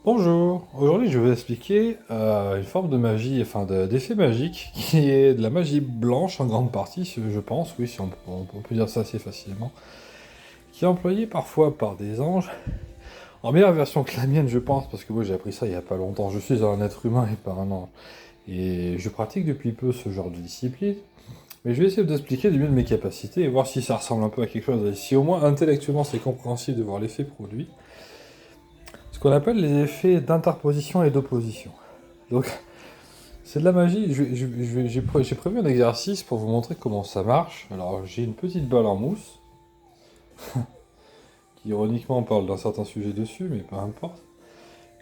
Bonjour, aujourd'hui je vais expliquer une forme de magie, d'effet magique, qui est de la magie blanche en grande partie, je pense, oui, si on peut dire ça assez facilement, qui est employée parfois par des anges, en meilleure version que la mienne je pense, parce que moi j'ai appris ça il n'y a pas longtemps, je suis un être humain et pas un ange, et je pratique depuis peu ce genre de discipline, mais je vais essayer d'expliquer du mieux de mes capacités et voir si ça ressemble un peu à quelque chose, et si au moins intellectuellement c'est compréhensible de voir l'effet produit. Ce qu'on appelle les effets d'interposition et d'opposition. Donc, c'est de la magie. J'ai prévu un exercice pour vous montrer comment ça marche. Alors, j'ai une petite balle en mousse, qui ironiquement parle d'un certain sujet dessus, mais peu importe.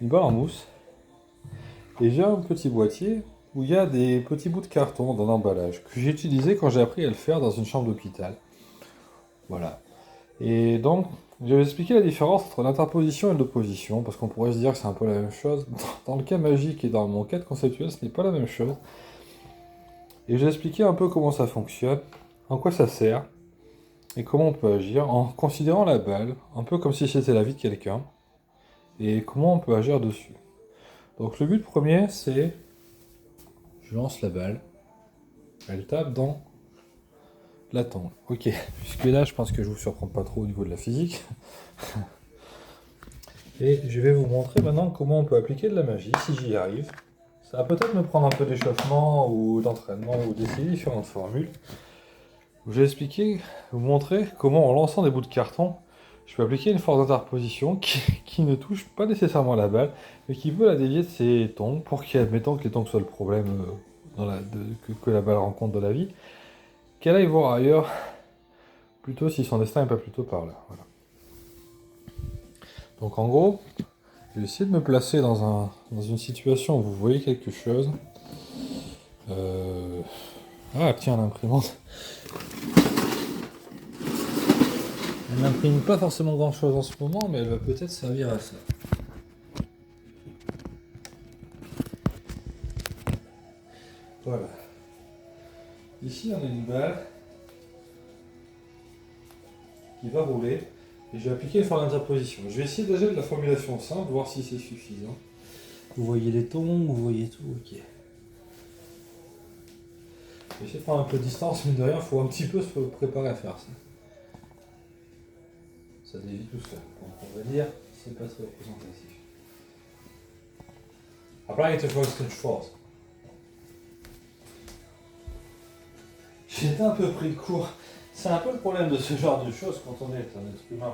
Une balle en mousse. Et j'ai un petit boîtier où il y a des petits bouts de carton dans l'emballage que j'ai utilisé quand j'ai appris à le faire dans une chambre d'hôpital. Voilà. Et donc, je vais expliquer la différence entre l'interposition et l'opposition, parce qu'on pourrait se dire que c'est un peu la même chose. Dans le cas magique et dans mon cas conceptuel, ce n'est pas la même chose. Et je vais expliquer un peu comment ça fonctionne, en quoi ça sert, et comment on peut agir en considérant la balle, un peu comme si c'était la vie de quelqu'un, et comment on peut agir dessus. Donc le but premier, c'est, je lance la balle, elle tape dans la tombe. Ok, jusque là, je pense que je vous surprends pas trop au niveau de la physique. Et je vais vous montrer maintenant comment on peut appliquer de la magie, si j'y arrive. Ça va peut-être me prendre un peu d'échauffement ou d'entraînement ou d'essayer différentes formules. Je vais expliquer, vous montrer comment en lançant des bouts de carton, je peux appliquer une force d'interposition qui ne touche pas nécessairement la balle, mais qui veut la dévier de ses tongs pour qu'admettons que les tongs soient le problème que la balle rencontre dans la vie, qu'elle aille voir ailleurs, plutôt si son destin n'est pas plutôt par là. Voilà. Donc en gros, je vais essayer de me placer dans une situation où vous voyez quelque chose. Ah tiens, l'imprimante. Elle n'imprime pas forcément grand chose en ce moment, mais elle va peut-être servir à ça. Voilà. Ici, on a une balle qui va rouler et je vais appliquer une forme d'interposition. Je vais essayer déjà de la formulation simple, voir si c'est suffisant. Vous voyez les tons, vous voyez tout, ok. Je vais essayer de prendre un peu de distance, mais de rien, il faut un petit peu se préparer à faire ça. Ça dévie tout seul, donc on va dire c'est pas très représentatif. Apply it to first force. J'étais un peu pris de court. C'est un peu le problème de ce genre de choses quand on est un être humain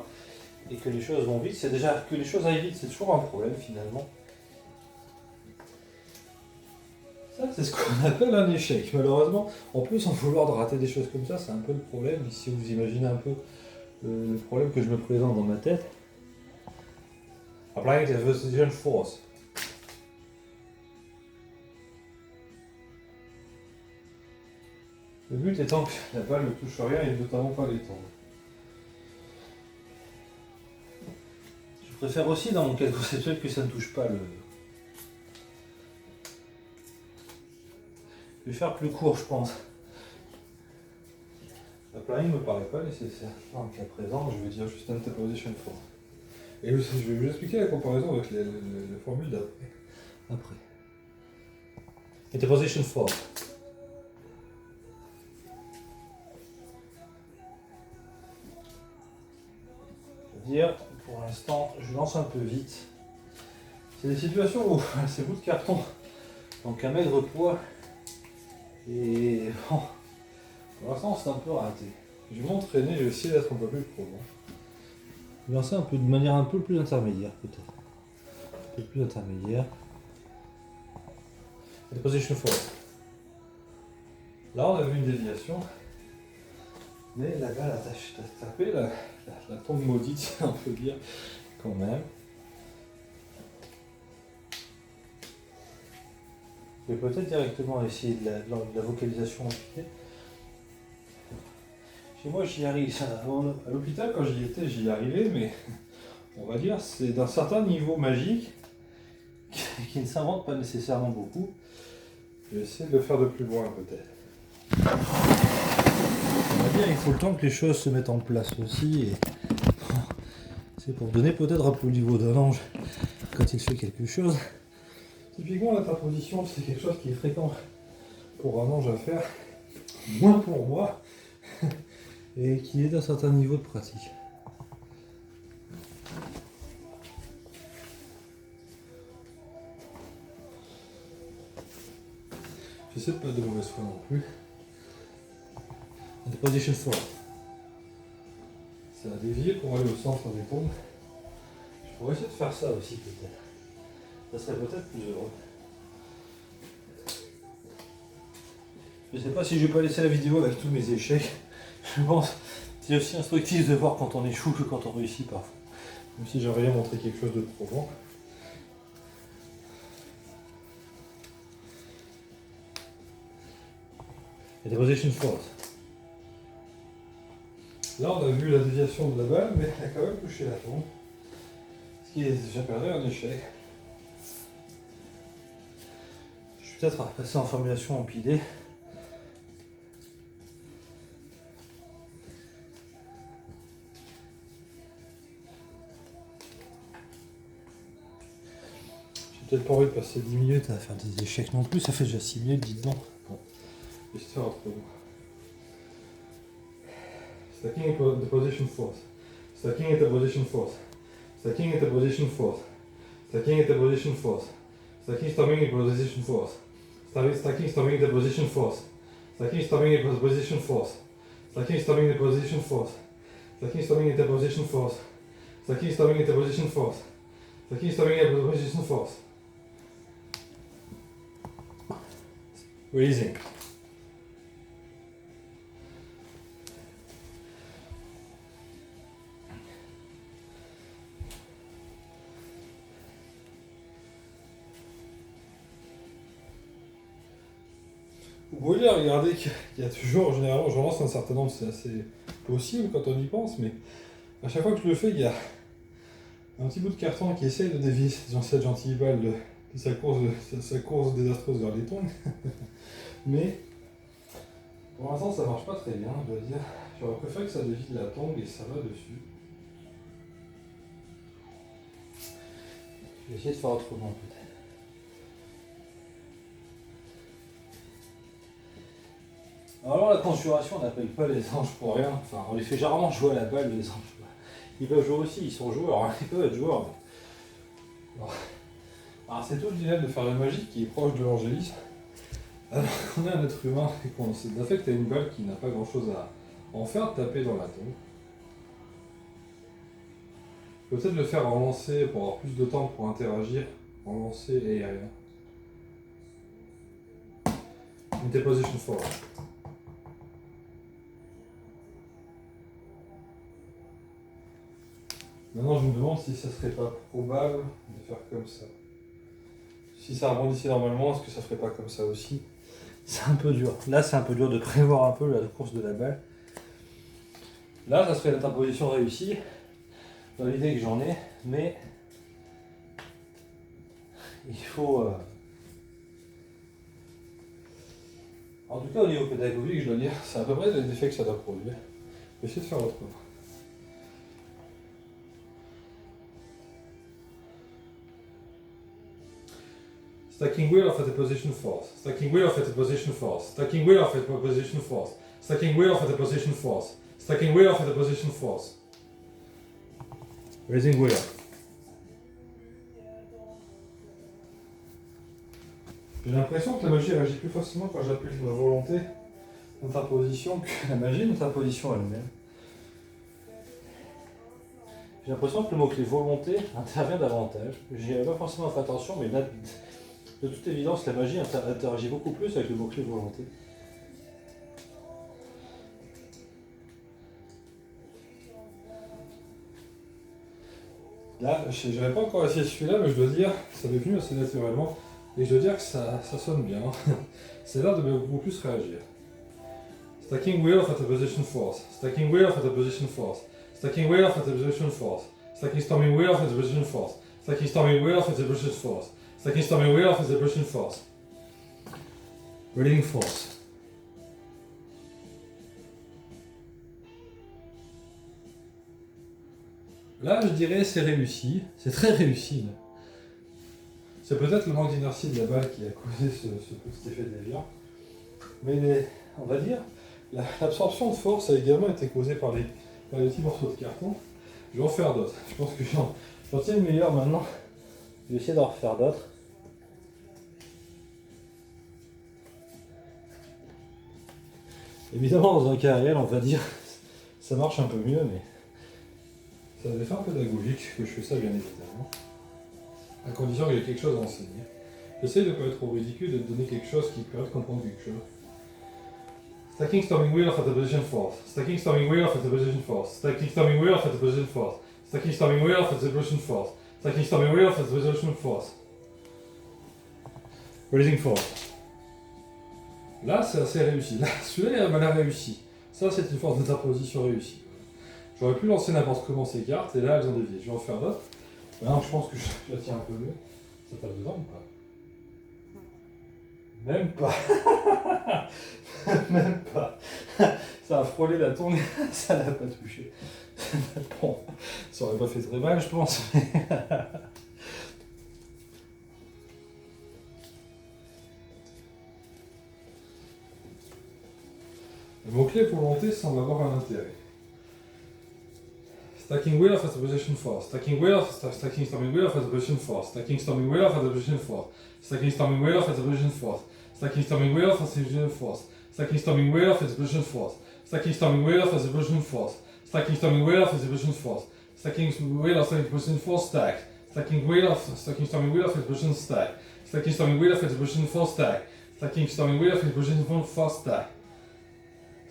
et que les choses vont vite. C'est déjà que les choses aillent vite, c'est toujours un problème finalement. Ça, c'est ce qu'on appelle un échec. Malheureusement, en plus, en vouloir de rater des choses comme ça, c'est un peu le problème. Si vous imaginez un peu le problème que je me présente dans ma tête. Applying the Vertical Force. Le but étant que la balle ne touche rien et notamment pas les tendres. Je préfère aussi dans mon cas conceptuel que ça ne touche pas le. Je vais faire plus court, je pense. La planning ne me paraît pas nécessaire. Dans le cas présent, je vais dire juste interposition force. Et je vais vous expliquer la comparaison avec les formules d'après. Après. Interposition force. Dire, pour l'instant, je lance un peu vite. C'est des situations où ces bouts de carton, donc un maigre poids, et bon, pour l'instant c'est un peu raté. Je vais m'entraîner, je vais essayer d'être un peu plus probant. Je vais lancer un peu de manière un peu plus intermédiaire peut-être. Un peu plus intermédiaire. Et position force. Là on a vu une déviation, mais la balle a tapé la tombe maudite, on peut dire, quand même. Je vais peut-être directement essayer de la vocalisation en pied. Chez moi, j'y arrive. À l'hôpital, quand j'y étais, j'y arrivais, mais on va dire c'est d'un certain niveau magique qui ne s'invente pas nécessairement beaucoup. Je vais essayer de le faire de plus loin, peut-être. On va dire il faut le temps que les choses se mettent en place aussi. Et c'est pour donner peut-être un peu le niveau d'un ange quand il fait quelque chose. Typiquement, l'interposition, c'est quelque chose qui est fréquent pour un ange à faire, moins pour moi, et qui est d'un certain niveau de pratique. J'essaie de pas de mauvaise foi non plus. Interposition 4. C'est à dévier pour aller au centre des pompes. Je pourrais essayer de faire ça aussi peut-être. Ça serait peut-être plus heureux. Je sais pas si je vais pas laisser la vidéo avec tous mes échecs. Je pense que c'est aussi instructif de voir quand on échoue que quand on réussit parfois. Même si j'aimerais bien montrer quelque chose de probant. Et des position force. Là on a vu la déviation de la balle, mais elle a quand même touché la tombe. Ce qui est, j'appellerais un échec. Je vais peut-être passer en formulation empilée. J'ai peut-être pas envie de passer 10 minutes à faire des échecs non plus, ça fait déjà 6 minutes, dites donc. Bon. Histoire entre nous. Stacking into position force. Stacking into position force. Stacking into position force. Stacking into position force. Stacking storming into position force. Stacking storming into position force. Stacking storming into position force. Stacking storming into position force. Stacking storming into position force. Stacking storming into position force. Stacking storming into position force. Releasing. Vous pouvez regarder qu'il y a toujours, généralement, je lance un certain nombre, c'est assez possible quand on y pense, mais à chaque fois que je le fais, il y a un petit bout de carton qui essaye de dévier cette gentille balle de sa course désastreuse vers les tombes. Mais pour l'instant, ça marche pas très bien, je dois dire. J'aurais préféré que ça dévie de la tombe et ça va dessus. Je vais essayer de faire autrement peut-être. Alors la conjuration, on n'appelle pas les anges pour rien. Enfin, on les fait généralement jouer à la balle, les anges. Ils peuvent jouer aussi, ils sont joueurs, hein. Ils peuvent être joueurs. Mais... Alors c'est tout le dilemme de faire la magie qui est proche de l'angélisme. Alors qu'on est un être humain et qu'on sait d'affect à une balle qui n'a pas grand chose à en faire taper dans la tombe. Peut-être le faire en lancer pour avoir plus de temps pour interagir, en lancer et rien. Une deposition force. Maintenant, je me demande si ça serait pas probable de faire comme ça. Si ça rebondissait normalement, est-ce que ça ferait pas comme ça aussi? C'est un peu dur. Là, c'est un peu dur de prévoir un peu la course de la balle. Là, ça serait l'interposition réussie, dans l'idée que j'en ai, mais il faut... En tout cas, au niveau pédagogique, je dois dire, c'est à peu près les effets que ça doit produire. Je vais essayer de faire autrement. Stacking wheel of at a position force. Stacking wheel of at a position force. Stacking wheel of at a position force. Stacking wheel of at a position force. Stacking wheel of at a position force. Raising wheel. J'ai l'impression que la magie réagit plus facilement quand j'appuie sur ma volonté d'interposition que la magie d'interposition elle-même. J'ai l'impression que le mot-clé volonté intervient davantage. J'y avais pas forcément fait attention, mais là, de toute évidence, la magie interagit beaucoup plus avec le mot-clé volonté. Là, je n'avais pas encore essayé celui-là, mais je dois dire, ça m'est venu assez naturellement. Et je dois dire que ça sonne bien. C'est l'air de beaucoup plus réagir. Stacking wheel of at a position force. Stacking wheel of at a position force. Stacking wheel of at a position force. Stacking storming wheel of at a position force. Stacking storming wheel of at a position force. Stacking storming wheel of at a position force. Reading force. Là, je dirais c'est réussi. C'est très réussi. Là. C'est peut-être le manque d'inertie de la balle qui a causé ce petit effet déviant. Mais on va dire, l'absorption de force a également été causée par les petits morceaux de carton. Je vais en faire d'autres. Je pense que j'en tiens une meilleure maintenant. Je vais essayer d'en refaire d'autres. Évidemment, dans un cas réel, on va dire, ça marche un peu mieux, mais ça a des fins pédagogiques que je fais ça, bien évidemment. À condition qu'il y ait quelque chose à enseigner. J'essaie de ne pas être trop ridicule et de donner quelque chose qui permet de comprendre quelque chose. Stacking storming wheel of at the position force. Stacking storming wheel of at the position force. Stacking storming wheel of at the position force. Stacking storming wheel of at the position force. Stacking storming wheel of at the position force. Releasing force. Là, c'est assez réussi. Là, celui-là, il a l'air réussi. Ça, c'est une force d'interposition réussie. J'aurais pu lancer n'importe comment ces cartes, et là, elles ont dévié. Je vais en faire d'autres. Maintenant, je pense que je la tiens un peu mieux. Ça tape dedans ou pas? Même pas. Même pas. Ça a frôlé la tournée, ça l'a pas touché. Bon, ça aurait pas fait très mal, je pense. Le mot-clé volonté semble avoir un intérêt. Stacking wheel of at the position force. Stacking wheel of stacking storming wheel of at the position force. Stacking storming wheel of at the position force. Stacking storming wheel of at the position force. Stacking storming wheel of at the position force. Stacking storming wheel of at the position force. Stacking storming wheel of at the position force. Stacking storming wheel of at the position force. Stacking wheel of the position force stack. Stacking wheel of stacking storming wheel of the position stack. Stacking storming wheel of the position force stack. Stacking storming wheel of the position force stack.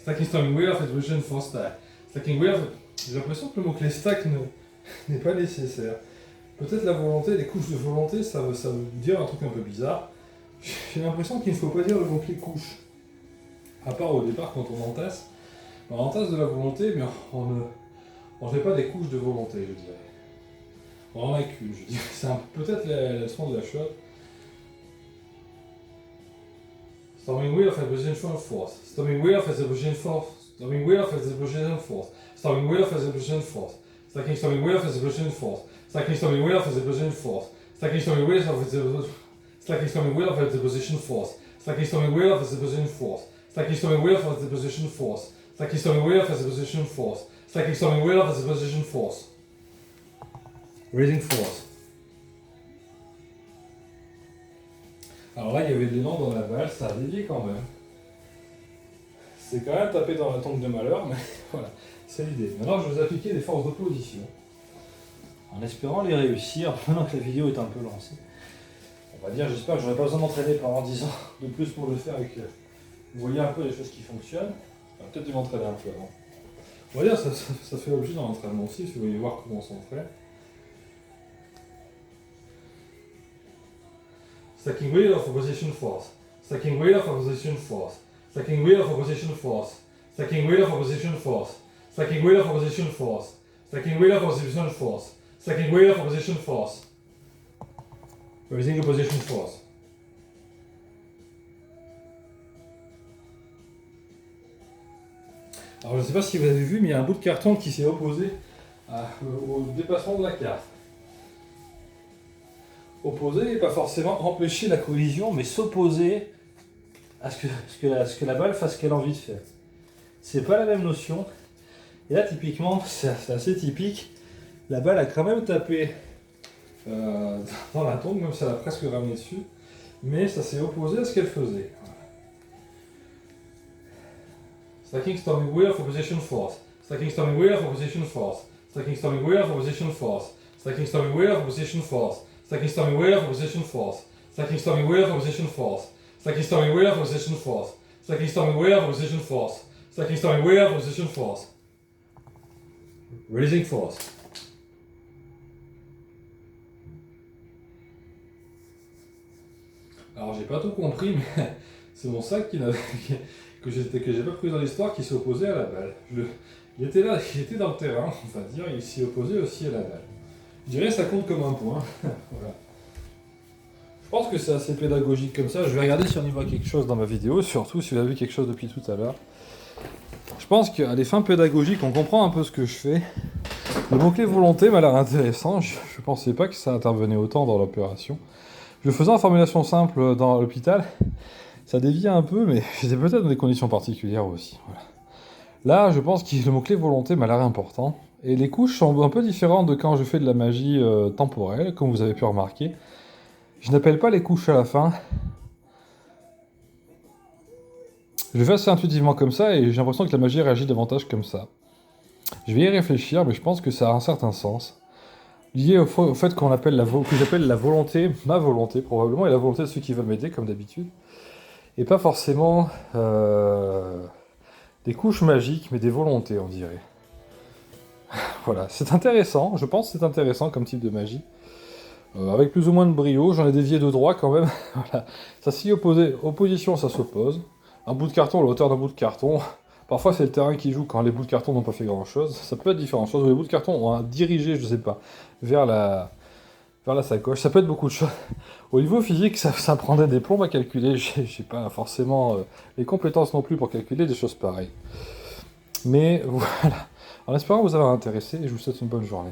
Stacking storming wheel of the position force stack. Stacking wheel of... J'ai l'impression que le mot-clé stack n'est pas nécessaire. Peut-être la volonté, les couches de volonté, ça veut dire un truc un peu bizarre. J'ai l'impression qu'il ne faut pas dire le mot-clé couche. À part au départ quand on entasse. On entasse de la volonté, mais on ne fait pas des couches de volonté, je dirais. On en a qu'une, je dirais. C'est peut-être la leçon de la shot. Storming wheel of a position force. Storming wheel of a position force. Storming wheel of a position force. Storming wheel of a position force. Stacking storming wheel of a position force. Stacking storming wheel of a position force. Stacking storming wheel of a stacking storming wheel of a position force. Stacking storming wheel of a position force. Stacking storming wheel of a position force. Stacking storming wheel of a position force. Stacking storming wheel of a position force. Raising force. Alors là, il y avait des noms dans la balle, ça a dévié quand même. C'est quand même tapé dans la tombe de malheur, mais voilà, c'est l'idée. Maintenant, je vais vous appliquer des forces d'opposition, en espérant les réussir, maintenant que la vidéo est un peu lancée. On va dire, j'espère que j'aurai pas besoin d'entraîner pendant 10 ans de plus pour le faire, avec vous voyez un peu les choses qui fonctionnent. Peut-être dû m'entraîner un peu avant. On va dire, ça fait l'objet d'un entraînement aussi, si vous voulez voir comment on s'entraîne. Stacking wheel of opposition force. Stacking wheel of opposition force. Stacking wheel of opposition force. Stacking wheel of opposition force. Stacking wheel of opposition force. Stacking wheel of opposition force. Stacking wheel of opposition force. Raising opposition force. Alors je ne sais pas si vous avez vu, mais il y a un bout de carton qui s'est opposé au dépassement de la carte. Opposer et pas forcément empêcher la collision, mais s'opposer à ce que la balle fasse ce qu'elle a envie de faire. C'est pas la même notion. Et là, typiquement, c'est assez typique. La balle a quand même tapé dans la tombe, même si elle a presque ramené dessus. Mais ça s'est opposé à ce qu'elle faisait. Stacking storming wheel of opposition force. Stacking storming wheel of opposition force. Stacking storming wheel of opposition force. Stacking storming wheel of opposition force. Stacking storming wheel of opposition force. Stacking storming wheel of opposition force. Stacking storming wheel of opposition force. Stacking storming wheel of opposition force. Stacking storming wheel of opposition force. Releasing force. Alors j'ai pas tout compris, mais c'est mon sac que j'ai pas pris dans l'histoire qui s'est opposé à la balle. Il était là, il était dans le terrain, on va dire, il s'est opposé aussi à la balle. Je dirais que ça compte comme un point. Voilà. Je pense que c'est assez pédagogique comme ça. Je vais regarder si on y voit quelque chose dans ma vidéo, surtout si vous avez vu quelque chose depuis tout à l'heure. Je pense qu'à des fins pédagogiques, on comprend un peu ce que je fais. Le mot-clé volonté m'a l'air intéressant. Je ne pensais pas que ça intervenait autant dans l'opération. Je le faisais en formulation simple dans l'hôpital, ça dévie un peu, mais j'étais peut-être dans des conditions particulières aussi. Voilà. Là, je pense que le mot-clé volonté m'a l'air important. Et les couches sont un peu différentes de quand je fais de la magie temporelle, comme vous avez pu remarquer. Je n'appelle pas les couches à la fin. Je le fais assez intuitivement comme ça, et j'ai l'impression que la magie réagit davantage comme ça. Je vais y réfléchir, mais je pense que ça a un certain sens. Lié au fait qu'on appelle que j'appelle la volonté, ma volonté probablement, et la volonté de ceux qui veulent m'aider, comme d'habitude. Et pas forcément des couches magiques, mais des volontés, on dirait. Voilà, c'est intéressant, je pense que c'est intéressant comme type de magie. Avec plus ou moins de brio, j'en ai dévié de droit quand même. Voilà. Ça s'y opposait, opposition ça s'oppose. Un bout de carton, la hauteur d'un bout de carton. Parfois c'est le terrain qui joue quand les bouts de carton n'ont pas fait grand chose. Ça peut être différentes choses, ou les bouts de carton ont dirigé, je sais pas, vers la sacoche. Ça peut être beaucoup de choses. Au niveau physique, ça prendrait des plombs à calculer. J'ai pas forcément les compétences non plus pour calculer des choses pareilles. Mais voilà. En espérant vous avoir intéressé, et je vous souhaite une bonne journée.